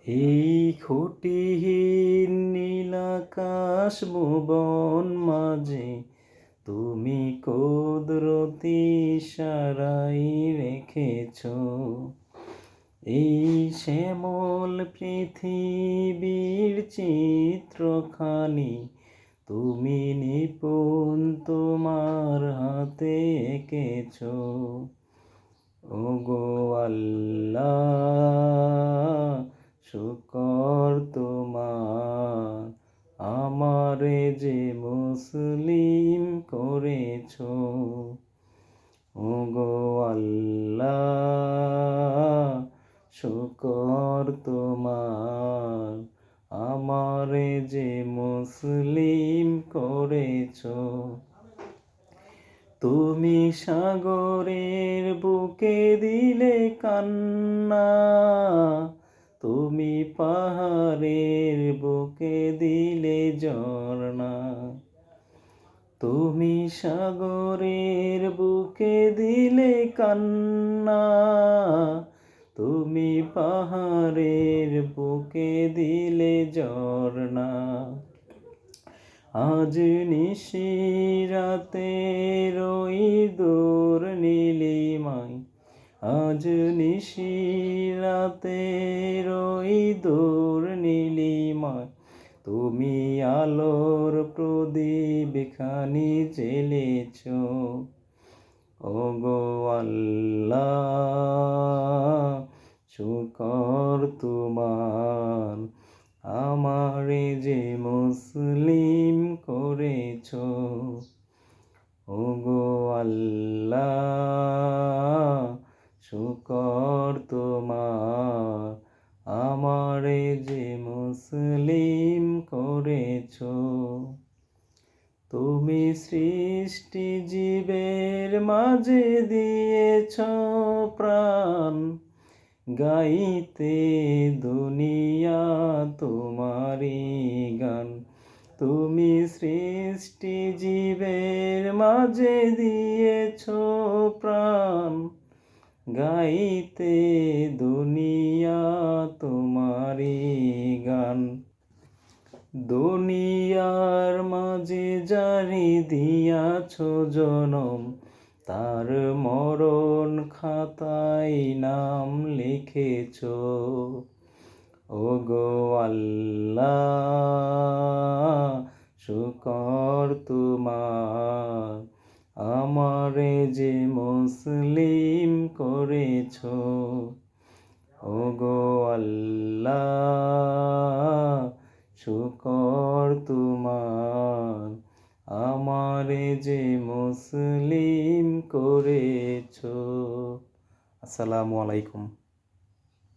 এই খুঁটিহীন নীলাকাশ ভুবন মাঝে তুমি কুদরতি ইশারায় রেখেছ এই শ্যামল পৃথিবীর চিত্রখানি তুমি নিপুণ তোমার হাতে এঁকেছ। ওগো আল্লাহ, শুকর তোমার, আমারে যে মুসলিম করেছ। ওগো আল্লাহ, শুকর তোমার, আমারে যে মুসলিম করেছ। তুমি সাগরের বুকে দিলে কান্না, তুমি পাহাড়ের বুকে দিলে ঝরনা। তুমি সাগরের বুকে দিলে কান্না, তুমি পাহাড়ের বুকে দিলে ঝরনা। আজ নিশিরাতে রই দূর নীলিমায়, আজ নিশিরাতে রই দূর নীলিমায়, তুমি আলোর প্রদীপ খানি জ্বেলেছ। ওগো আল্লাহ, শুকর তোমার, আমারে যে মুসলিম করেছ। ওগো আল্লাহ, শুকর তোমার, আমারে যে মুসলিম করেছ। তুমি সৃষ্টি জীবের মাঝে দিয়েছ প্রাণ, গাইতে দুনিয়া তোমারি গান। তুমি সৃষ্টি জীবের মাঝে দিয়েছ প্রাণ, গাইতে দুনিয়া তোমারি গান। দুনিয়ার মাঝে জারি দিয়াছ জনম, তার মরণ খাতায় নাম লিখেছ। ওগো আল্লাহ, শুকর তোমার, আমারে যে মুসলিম করেছ। ওগো আল্লাহ, শুকর তোমার, আমারে যে মুসলিম করেছ। আসসালামু আলাইকুম।